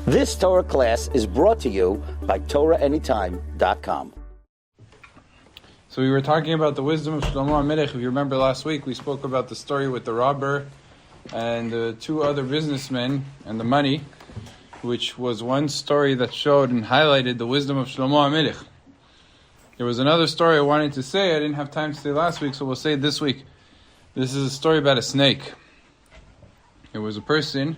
This Torah class is brought to you by TorahAnytime.com. So we were talking about the wisdom of Shlomo HaMelech. If you remember last week, we spoke about the story with the robber and the two other businessmen and the money, which was one story that showed and highlighted the wisdom of Shlomo HaMelech. There was another story I wanted to say. I didn't have time to say last week, so we'll say it this week. This is a story about a snake. There was a person,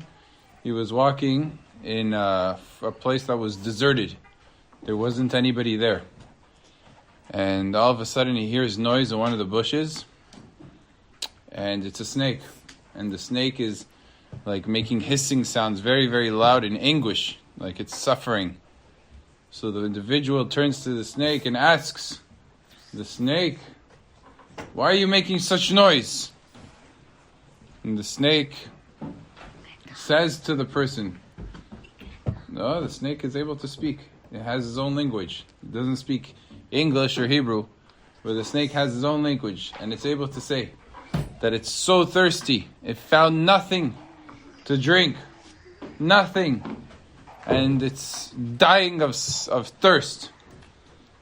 he was walking in a place that was deserted. There wasn't anybody there. And all of a sudden he hears noise in one of the bushes, and it's a snake. And the snake is like making hissing sounds, very, very loud in anguish, like it's suffering. So the individual turns to the snake and asks the snake, "Why are you making such noise?" And the snake says to the person, no, the snake is able to speak. It has its own language. It doesn't speak English or Hebrew, but the snake has its own language, and it's able to say that it's so thirsty. It found nothing to drink, nothing, and it's dying of thirst.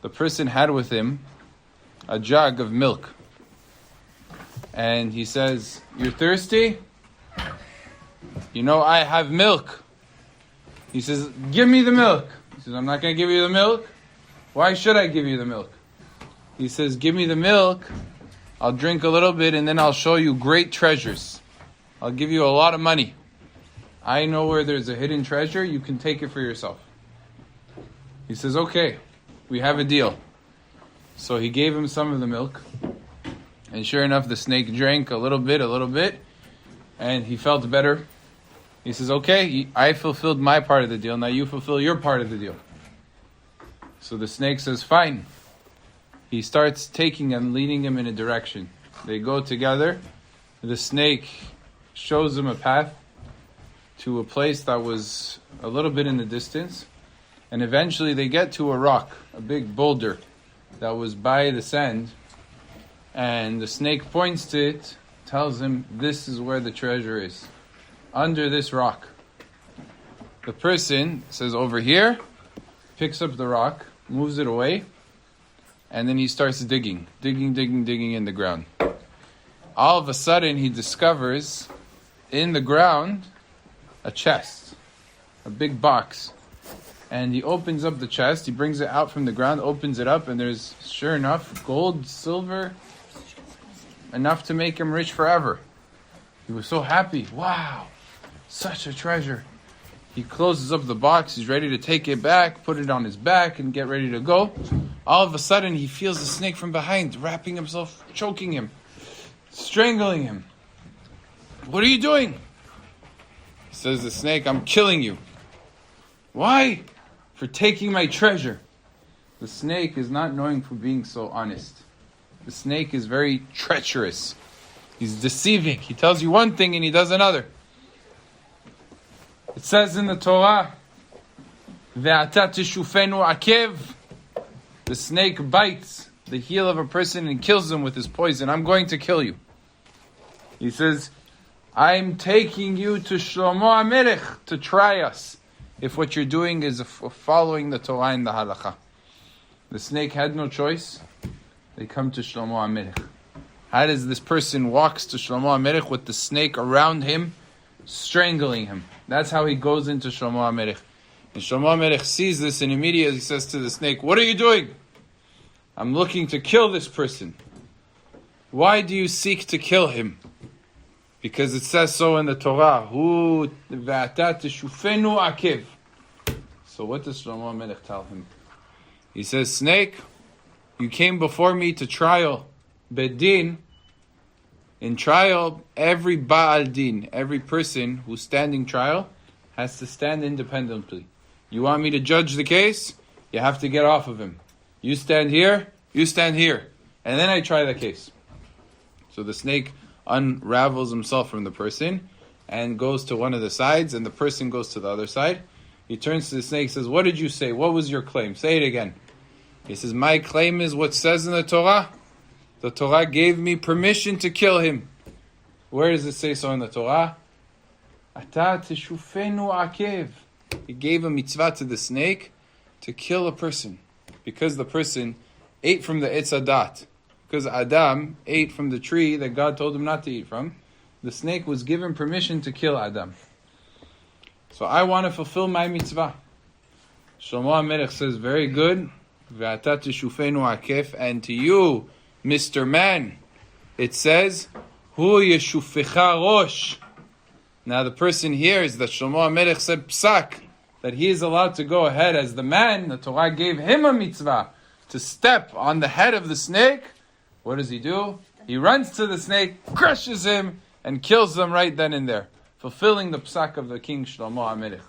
The person had with him a jug of milk, and he says, "You're thirsty? You know, I have milk." He says, "Give me the milk." He says, "I'm not going to give you the milk. Why should I give you the milk?" He says, "Give me the milk. I'll drink a little bit, and then I'll show you great treasures. I'll give you a lot of money. I know where there's a hidden treasure. You can take it for yourself." He says, "Okay, we have a deal." So he gave him some of the milk, and sure enough, the snake drank a little bit, and he felt better. He says, "Okay, I fulfilled my part of the deal. Now you fulfill your part of the deal." So the snake says, "Fine." He starts taking and leading him in a direction. They go together. The snake shows him a path to a place that was a little bit in the distance. And eventually they get to a rock, a big boulder that was by the sand. And the snake points to it, tells him, "This is where the treasure is, under this rock." The person says, "Over here," picks up the rock, moves it away, and then he starts digging in the ground. All of a sudden he discovers in the ground a chest, a big box. And he opens up the chest, he brings it out from the ground, opens it up, and there's, sure enough, gold, silver, enough to make him rich forever. He was so happy. Wow, such a treasure. He closes up the box, he's ready to take it back, put it on his back, and get ready to go. All of a sudden, he feels the snake from behind, wrapping himself, choking him, strangling him. "What are you doing?" Says the snake, "I'm killing you." "Why?" "For taking my treasure." The snake is not known for being so honest. The snake is very treacherous. He's deceiving. He tells you one thing and he does another. It says in the Torah, "Ve'ata teshufenu akev." The snake bites the heel of a person and kills him with his poison. "I'm going to kill you." He says, "I'm taking you to Shlomo HaMelech to try us if what you're doing is following the Torah and the Halakha." The snake had no choice. They come to Shlomo HaMelech. How does this person walks to Shlomo HaMelech with the snake around him, strangling him? That's how he goes into Shlomo HaMelech. And Shlomo HaMelech sees this and immediately says to the snake, "What are you doing?" "I'm looking to kill this person." "Why do you seek to kill him?" "Because it says so in the Torah. Hu ve'ata teshufenu akev." So what does Shlomo HaMelech tell him? He says, "Snake, you came before me to trial, bedin." In trial, every Baal Din, every person who's standing trial, has to stand independently. You want me to judge the case? You have to get off of him. You stand here, and then I try the case. So the snake unravels himself from the person and goes to one of the sides, and the person goes to the other side. He turns to the snake and says, "What did you say? What was your claim? Say it again." He says, "My claim is what says in the Torah. The Torah gave me permission to kill him." Where does it say so in the Torah? Ata teshufenu akev. He gave a mitzvah to the snake to kill a person because the person ate from the Etz Hadat. Because Adam ate from the tree that God told him not to eat from, the snake was given permission to kill Adam. So I want to fulfill my mitzvah. Shlomo HaMelech says, very good. Ve'ata teshufenu akef. And to you, Mr. Man, it says, Hu yeshufecha rosh. Now the person hears that Shlomo HaMelech said psak, that he is allowed to go ahead as the man. The Torah gave him a mitzvah to step on the head of the snake. What does he do? He runs to the snake, crushes him, and kills them right then and there, fulfilling the psak of the king Shlomo HaMelech.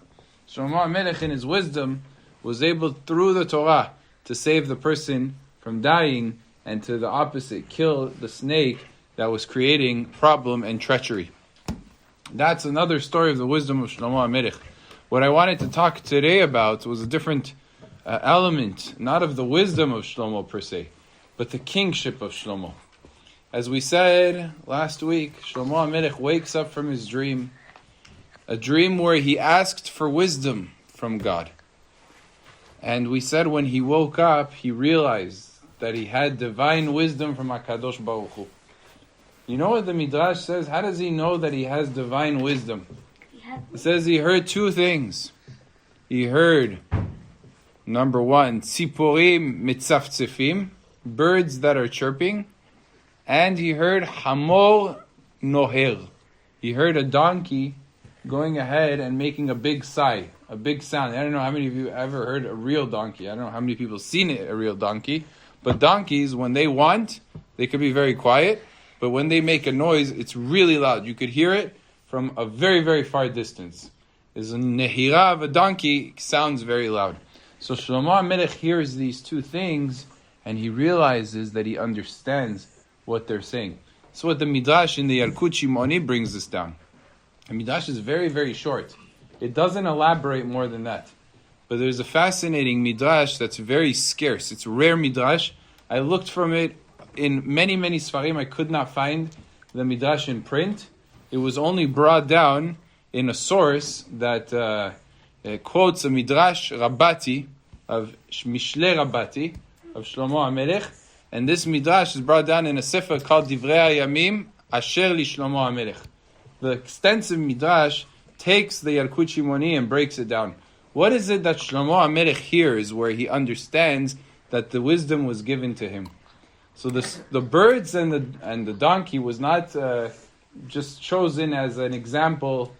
Shlomo HaMelech, in his wisdom, was able, through the Torah, to save the person from dying, and to the opposite, kill the snake that was creating problem and treachery. That's another story of the wisdom of Shlomo HaMelech. What I wanted to talk today about was a different element, not of the wisdom of Shlomo per se, but the kingship of Shlomo. As we said last week, Shlomo HaMelech wakes up from his dream, a dream where he asked for wisdom from God. And we said when he woke up, he realized that he had divine wisdom from HaKadosh Baruch Hu. You know what the Midrash says? How does he know that he has divine wisdom? It says he heard two things. He heard, number one, tziporim mitzaftzefim, birds that are chirping. And he heard hamor noher. He heard a donkey going ahead and making a big sigh, a big sound. I don't know how many of you ever heard a real donkey. I don't know how many people have seen a real donkey. But donkeys, when they want, they could be very quiet. But when they make a noise, it's really loud. You could hear it from a very, very far distance. There's a nehira of a donkey, sounds very loud. So Shlomo HaMelech hears these two things, and he realizes that he understands what they're saying. So what the Midrash in the Yalkut Shimoni brings this down. The Midrash is very, very short. It doesn't elaborate more than that. But there's a fascinating Midrash that's very scarce. It's a rare Midrash. I looked from it in many, many Sfarim. I could not find the Midrash in print. It was only brought down in a source that quotes a Midrash Rabbati of Mishle Rabbati of Shlomo HaMelech. And this Midrash is brought down in a sefer called Divrei HaYamim Asher Li Shlomo HaMelech. The extensive Midrash takes the Yalkut Shimoni and breaks it down. What is it that Shlomo HaMelech hears where he understands that the wisdom was given to him? So the birds and the donkey was not just chosen as an example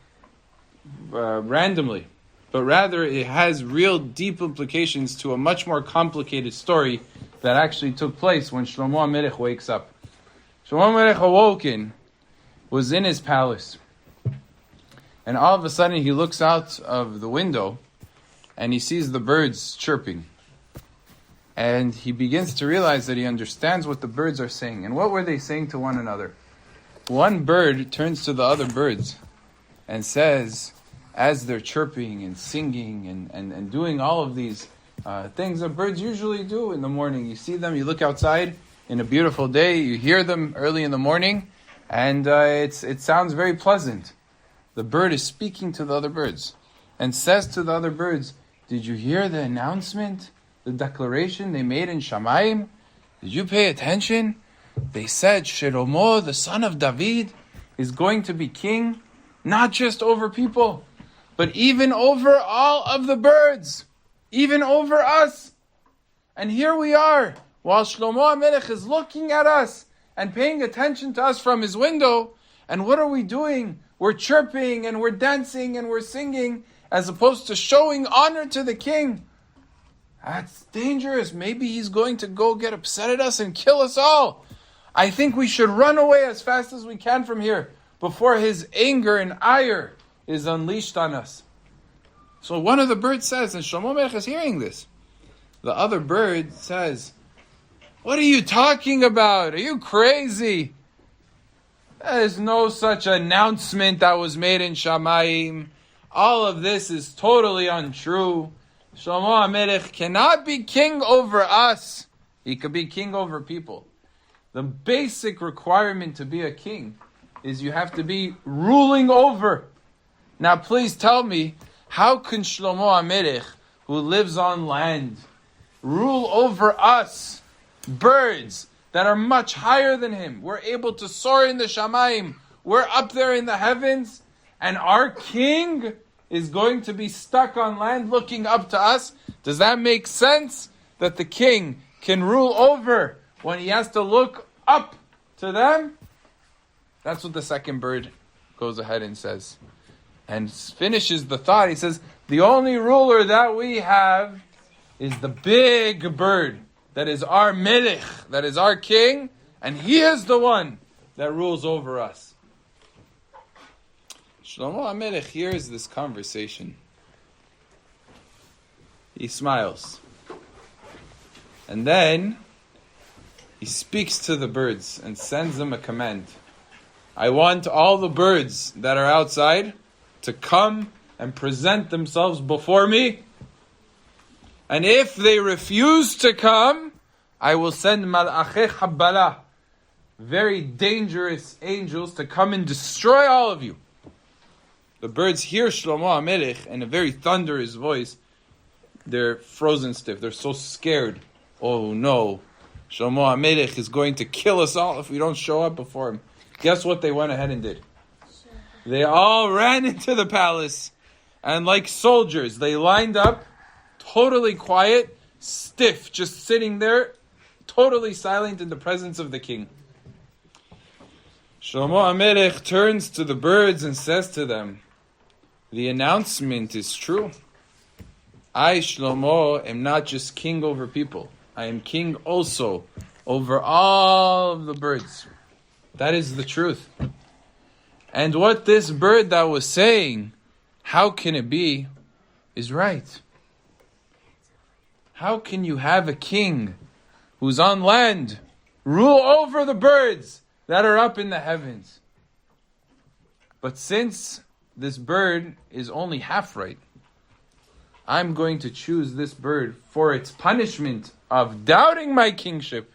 randomly, but rather it has real deep implications to a much more complicated story that actually took place when Shlomo HaMelech wakes up. Shlomo HaMelech awoken, was in his palace, and all of a sudden he looks out of the window and he sees the birds chirping. And he begins to realize that he understands what the birds are saying. And what were they saying to one another? One bird turns to the other birds and says, as they're chirping and singing and doing all of these things that birds usually do in the morning. You see them, you look outside in a beautiful day, you hear them early in the morning, and it sounds very pleasant. The bird is speaking to the other birds and says to the other birds, did you hear the announcement, the declaration they made in Shamayim? Did you pay attention? They said Shlomo, the son of David, is going to be king, not just over people, but even over all of the birds, even over us. And here we are, while Shlomo HaMelech is looking at us and paying attention to us from his window. And what are we doing? We're chirping and we're dancing and we're singing, as opposed to showing honor to the king. That's dangerous. Maybe he's going to go get upset at us and kill us all. I think we should run away as fast as we can from here before his anger and ire is unleashed on us. So one of the birds says, and Shlomo HaMelech is hearing this, the other bird says, what are you talking about? Are you crazy? There is no such announcement that was made in Shamayim. All of this is totally untrue. Shlomo HaMelech cannot be king over us. He could be king over people. The basic requirement to be a king is you have to be ruling over. Now please tell me, How can Shlomo HaMelech, who lives on land, rule over us, birds that are much higher than him? We're able to soar in the Shamayim. We're up there in the heavens, and our king is going to be stuck on land looking up to us. Does that make sense? That the king can rule over when he has to look up to them? That's what the second bird goes ahead and says. And finishes the thought. He says, the only ruler that we have is the big bird. That is our melech. That is our king. And he is the one that rules over us. Shlomo HaMelech hears this conversation. He smiles. And then he speaks to the birds and sends them a command. I want all the birds that are outside to come and present themselves before me. And if they refuse to come, I will send Malachei Habbalah, very dangerous angels, to come and destroy all of you. The birds hear Shlomo HaMelech and a very thunderous voice. They're frozen stiff. They're so scared. Oh no, Shlomo HaMelech is going to kill us all if we don't show up before him. Guess what they went ahead and did? They all ran into the palace, and like soldiers, they lined up, totally quiet, stiff, just sitting there, totally silent in the presence of the king. Shlomo HaMelech turns to the birds and says to them, the announcement is true. I, Shlomo, am not just king over people. I am king also over all of the birds. That is the truth. And what this bird that was saying, how can it be, is right. How can you have a king who's on land rule over the birds that are up in the heavens? But since this bird is only half right, I'm going to choose this bird for its punishment of doubting my kingship.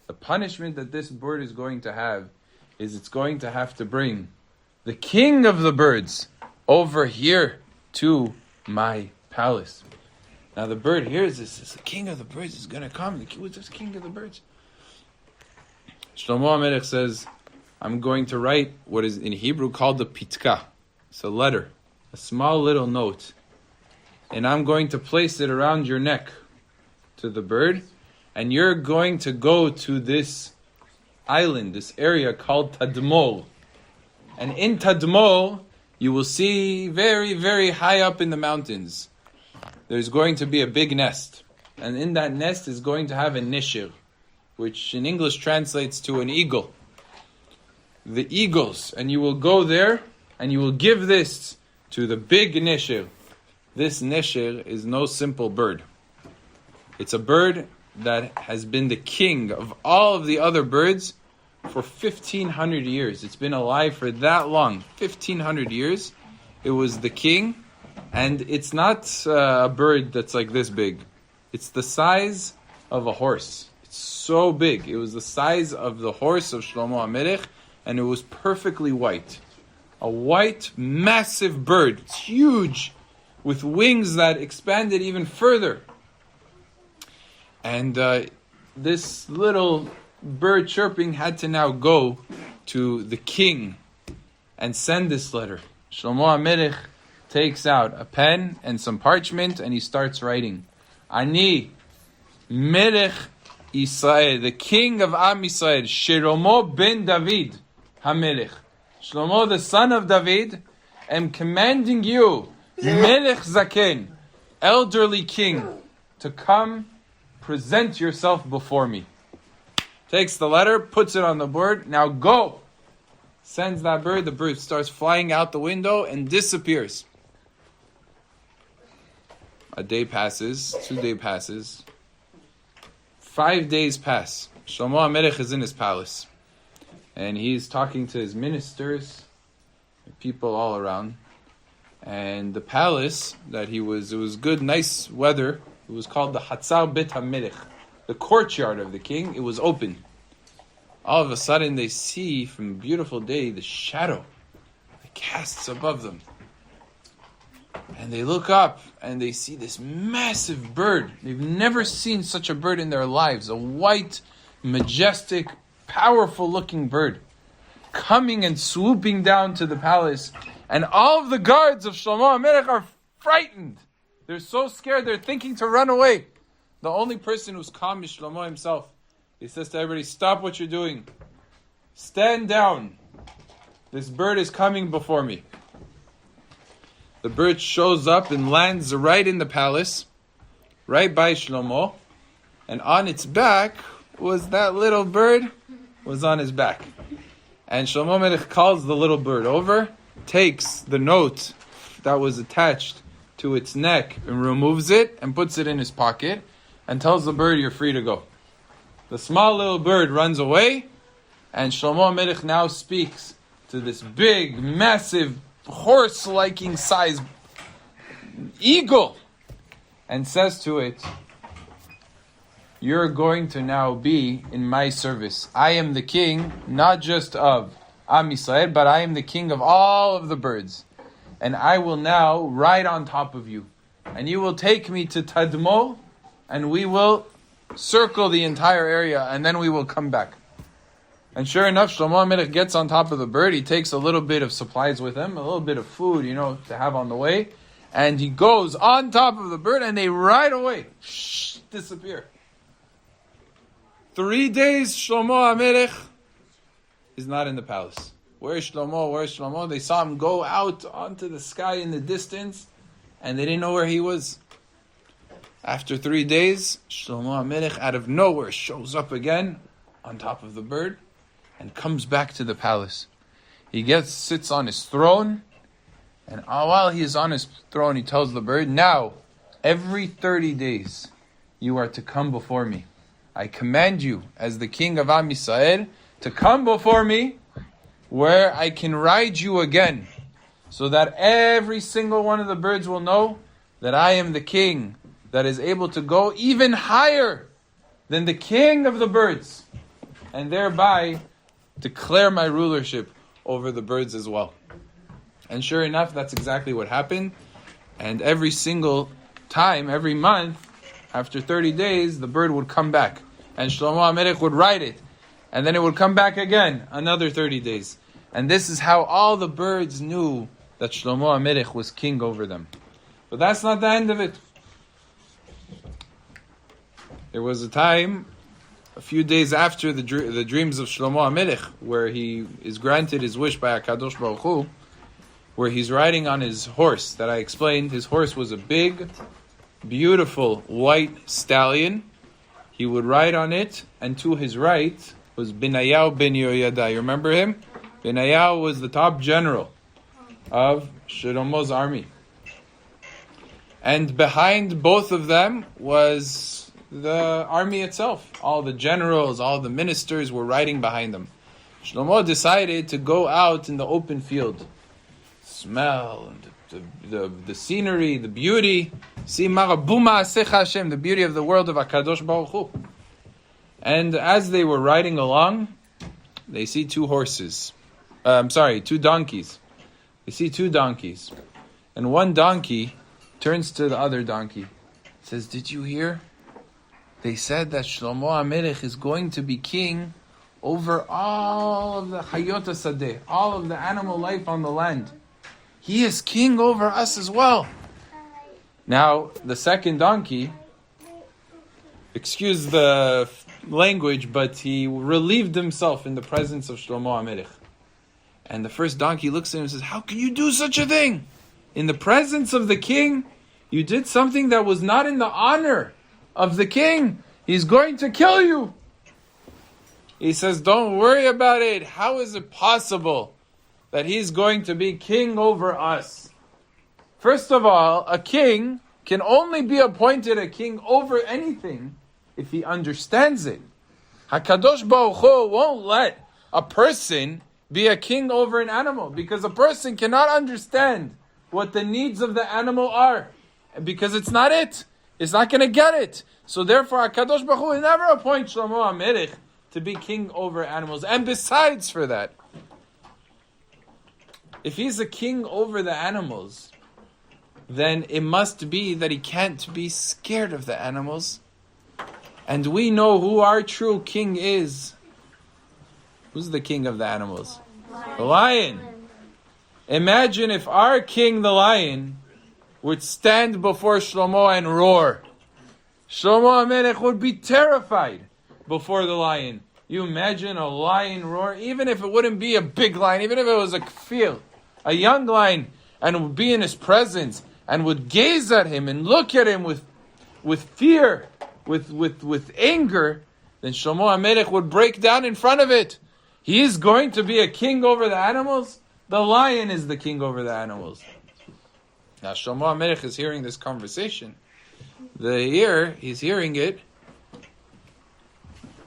The punishment that this bird is going to have is it's going to have to bring the king of the birds over here to my palace. Now the bird hears this. The king of the birds is going to come. Who's this king of the birds? Shlomo HaMelech says, I'm going to write what is in Hebrew called the pitka. It's a letter, a small little note. And I'm going to place it around your neck to the bird. And you're going to go to this island, this area called Tadmol. And in Tadmol, you will see very, very high up in the mountains, there's going to be a big nest. And in that nest is going to have a nishir, which in English translates to an eagle. The eagles. And you will go there and you will give this to the big nishir. This nishir is no simple bird. It's a bird that has been the king of all of the other birds for 1,500 years. It's been alive for that long, 1,500 years. It was the king, and it's not a bird that's like this big. It's the size of a horse. It's so big. It was the size of the horse of Shlomo HaMelech, and it was perfectly white. A white, massive bird. It's huge, with wings that expanded even further. And this little bird chirping had to now go to the king and send this letter. Shlomo HaMelech takes out a pen and some parchment and he starts writing. Ani, Melech Yisrael, the king of Am Yisrael, Shlomo ben David HaMelech. Shlomo, the son of David, am commanding you, Melech Zaken, elderly king, to come present yourself before me. Takes the letter, puts it on the board. Now go. Sends that bird. The bird starts flying out the window and disappears. A day passes. 2 days passes. 5 days pass. Shlomo HaMelech is in his palace. And he's talking to his ministers, people all around. And the palace that he was, it was good, nice weather. It was called the Hatzar Bet HaMelech, the courtyard of the king. It was open. All of a sudden they see from a beautiful day the shadow that casts above them. And they look up and they see this massive bird. They've never seen such a bird in their lives. A white, majestic, powerful looking bird coming and swooping down to the palace. And all of the guards of Shlomo HaMelech are frightened. They're so scared, they're thinking to run away. The only person who's calm is Shlomo himself. He says to everybody, stop what you're doing. Stand down. This bird is coming before me. The bird shows up and lands right in the palace, right by Shlomo. And on its back was that little bird, was on his back. And Shlomo HaMelech calls the little bird over, takes the note that was attached to its neck and removes it and puts it in his pocket and tells the bird, you're free to go. The small little bird runs away, and Shlomo HaMelech now speaks to this big, massive, horse-liking size eagle and says to it, you're going to now be in my service. I am the king, not just of Am Yisrael, but I am the king of all of the birds. And I will now ride on top of you. And you will take me to Tadmo, and we will circle the entire area, and then we will come back. And sure enough, Shlomo HaMelech gets on top of the bird. He takes a little bit of supplies with him, a little bit of food, to have on the way. And he goes on top of the bird, and they ride away. Disappear. 3 days, Shlomo HaMelech is not in the palace. Where's Shlomo? Where's Shlomo? They saw him go out onto the sky in the distance, and they didn't know where he was. After 3 days, Shlomo HaMelech out of nowhere shows up again on top of the bird and comes back to the palace. He sits on his throne, and while he is on his throne, he tells the bird, now, every 30 days, you are to come before me. I command you, as the king of Am Yisrael, to come before me, where I can ride you again, so that every single one of the birds will know that I am the king that is able to go even higher than the king of the birds, and thereby declare my rulership over the birds as well. And sure enough, that's exactly what happened. And every single time, every month, after 30 days, the bird would come back. And Shlomo HaMelech would ride it. And then it would come back again, another 30 days. And this is how all the birds knew that Shlomo HaMelech was king over them. But that's not the end of it. There was a time, a few days after the dreams of Shlomo HaMelech, where he is granted his wish by HaKadosh Baruch Hu, where he's riding on his horse that I explained. His horse was a big, beautiful white stallion. He would ride on it, and to his right was Benayahu ben Yehoyada. You remember him? Benayahu was the top general of Shlomo's army. And behind both of them was the army itself. All the generals, all the ministers were riding behind them. Shlomo decided to go out in the open field. Smell the scenery, the beauty. See Marabuma Asech Hashem, the beauty of the world of HaKadosh Baruch Hu. And as they were riding along, they see two donkeys. They see two donkeys. And one donkey turns to the other donkey. Says, did you hear? They said that Shlomo HaMelech is going to be king over all of the Hayot HaSadeh, all of the animal life on the land. He is king over us as well. Now, the second donkey, excuse the language, but he relieved himself in the presence of Shlomo HaMelech. And the first donkey looks at him and says, how can you do such a thing? In the presence of the king, you did something that was not in the honor of the king. He's going to kill you. He says, don't worry about it. How is it possible that he's going to be king over us? First of all, a king can only be appointed a king over anything if he understands it. HaKadosh Baruch Hu won't let a person be a king over an animal, because a person cannot understand what the needs of the animal are, because it's not it. It's not going to get it. So therefore, HaKadosh Baruch Hu will never appoint Shlomo HaMelech to be king over animals. And besides for that, if he's a king over the animals, then it must be that he can't be scared of the animals. And we know who our true king is. Who's the king of the animals? The lion. Imagine if our king, the lion, would stand before Shlomo and roar. Shlomo HaMelech would be terrified before the lion. You imagine a lion roar, even if it wouldn't be a big lion, even if it was a kfir, a young lion, and would be in his presence, and would gaze at him and look at him with fear, with anger, then Shlomo HaMelech would break down in front of it. He is going to be a king over the animals. The lion is the king over the animals. Now Shlomo HaMelech is hearing this conversation. He's hearing it.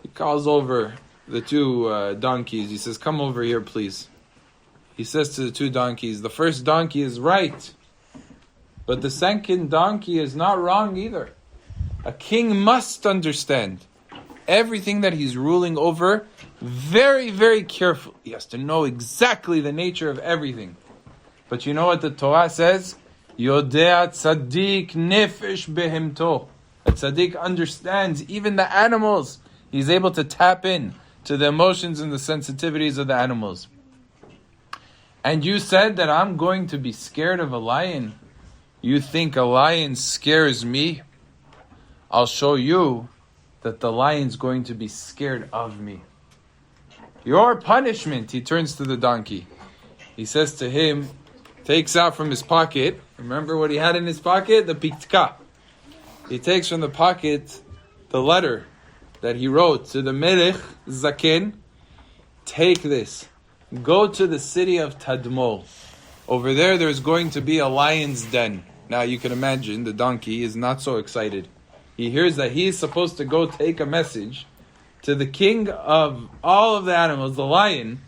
He calls over the two donkeys. He says, "Come over here, please." He says to the two donkeys, the first donkey is right, but the second donkey is not wrong either. A king must understand everything that he's ruling over very, very carefully. He has to know exactly the nature of everything. But you know what the Torah says? Yodea tzaddik nefesh behemto. A tzaddik understands even the animals. He's able to tap in to the emotions and the sensitivities of the animals. And you said that I'm going to be scared of a lion. You think a lion scares me? I'll show you that the lion's going to be scared of me. Your punishment, he turns to the donkey. He says to him, takes out from his pocket, remember what he had in his pocket? The piktka. He takes from the pocket the letter that he wrote to the Melech Zaken. Take this. Go to the city of Tadmol. Over there's going to be a lion's den. Now you can imagine the donkey is not so excited. He hears that he is supposed to go take a message to the king of all of the animals, the lion.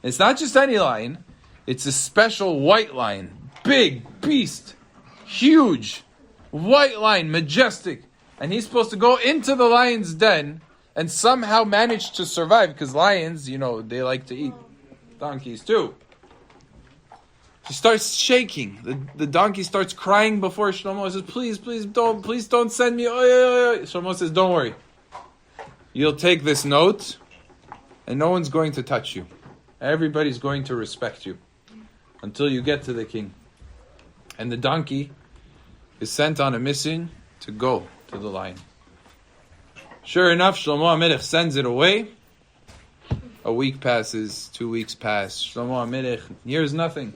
It's not just any lion. It's a special white lion. Big beast. Huge. White lion. Majestic. And he's supposed to go into the lion's den and somehow manage to survive. Because lions, they like to eat. Donkeys too. He starts shaking. The donkey starts crying before Shlomo. He says, please don't send me. Shlomo says, don't worry. You'll take this note and no one's going to touch you. Everybody's going to respect you until you get to the king. And the donkey is sent on a mission to go to the lion. Sure enough, Shlomo HaMelech sends it away. A week passes, 2 weeks pass. Shlomo HaMelech hears nothing.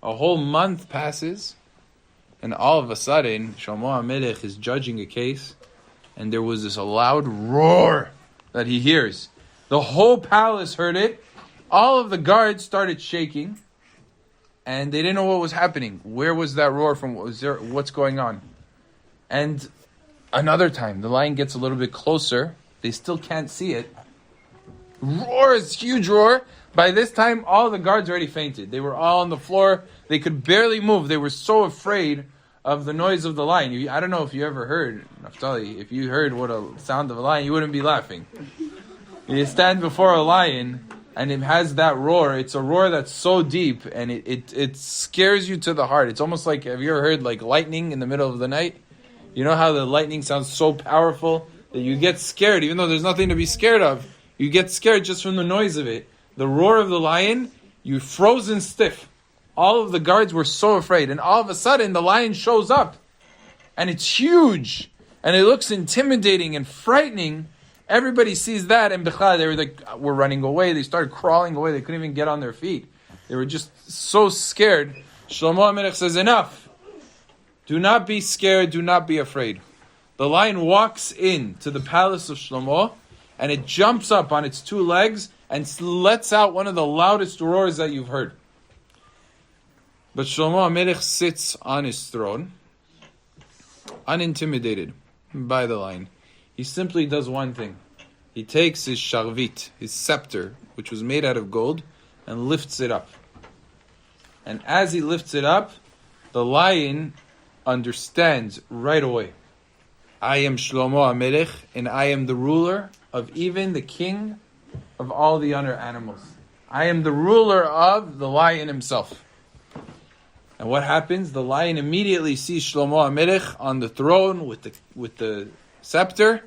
A whole month passes, and all of a sudden, Shlomo HaMelech is judging a case, and there was this loud roar that he hears. The whole palace heard it. All of the guards started shaking, and they didn't know what was happening. Where was that roar from? What's going on? And another time, the lion gets a little bit closer. They still can't see it. Roars, huge roar. By this time, all the guards already fainted. They were all on the floor. They could barely move. They were so afraid of the noise of the lion. I don't know if you ever heard, Naftali, if you heard what a sound of a lion, you wouldn't be laughing. You stand before a lion, and it has that roar. It's a roar that's so deep, and it scares you to the heart. It's almost like, have you ever heard like lightning in the middle of the night? You know how the lightning sounds so powerful that you get scared, even though there's nothing to be scared of. You get scared just from the noise of it. The roar of the lion, you're frozen stiff. All of the guards were so afraid. And all of a sudden, the lion shows up. And it's huge. And it looks intimidating and frightening. Everybody sees that. And they were running away. They started crawling away. They couldn't even get on their feet. They were just so scared. Shlomo HaMelech says, enough. Do not be scared. Do not be afraid. The lion walks in to the palace of Shlomo. And it jumps up on its two legs and lets out one of the loudest roars that you've heard. But Shlomo HaMelech sits on his throne, unintimidated by the lion. He simply does one thing. He takes his sharvit, his scepter, which was made out of gold, and lifts it up. And as he lifts it up, the lion understands right away. I am Shlomo HaMelech, and I am the ruler of even the king of all the other animals. I am the ruler of the lion himself. And what happens? The lion immediately sees Shlomo HaMelech on the throne with the scepter,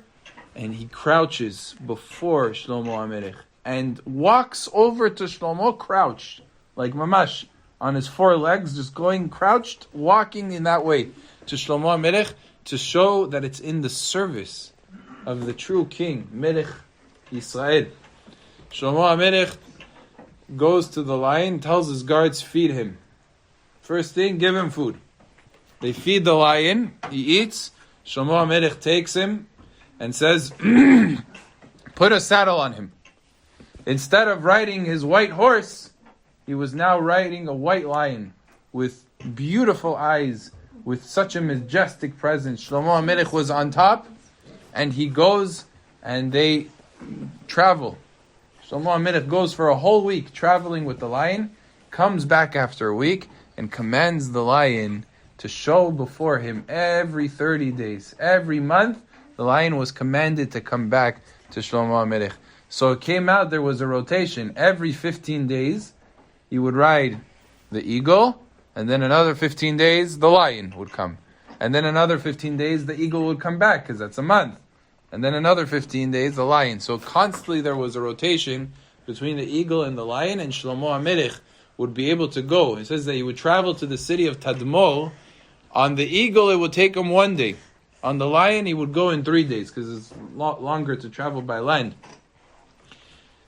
and he crouches before Shlomo HaMelech and walks over to Shlomo crouched, like mamash, on his four legs, just going crouched, walking in that way to Shlomo HaMelech to show that it's in the service of the true king, Melech Yisrael. Shlomo HaMelech goes to the lion, tells his guards, feed him. First thing, give him food. They feed the lion, he eats. Shlomo HaMelech takes him and says, put a saddle on him. Instead of riding his white horse, he was now riding a white lion with beautiful eyes, with such a majestic presence. Shlomo HaMelech was on top, and he goes and they travel. Shlomo HaMelech goes for a whole week traveling with the lion, comes back after a week, and commands the lion to show before him every 30 days. Every month, the lion was commanded to come back to Shlomo HaMelech. So it came out, there was a rotation. Every 15 days, he would ride the eagle, and then another 15 days, the lion would come. And then another 15 days, the eagle would come back, because that's a month. And then another 15 days, the lion. So constantly there was a rotation between the eagle and the lion, and Shlomo HaMelech would be able to go. It says that he would travel to the city of Tadmor. On the eagle, it would take him 1 day. On the lion, he would go in 3 days, because it's longer to travel by land.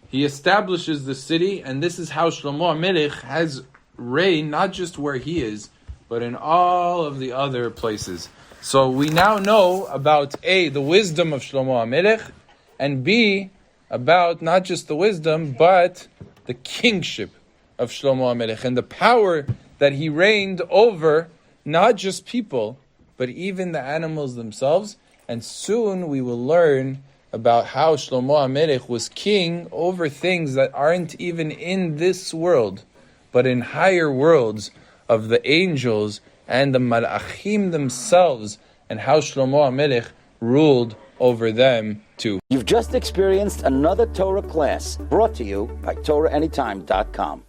He establishes the city, and this is how Shlomo HaMelech has reign, not just where he is, but in all of the other places. So we now know about A, the wisdom of Shlomo HaMelech, and B, about not just the wisdom, but the kingship of Shlomo HaMelech, and the power that he reigned over not just people, but even the animals themselves. And soon we will learn about how Shlomo HaMelech was king over things that aren't even in this world, but in higher worlds of the angels and the Melachim themselves, and how Shlomo HaMelech ruled over them too. You've just experienced another Torah class brought to you by TorahAnytime.com.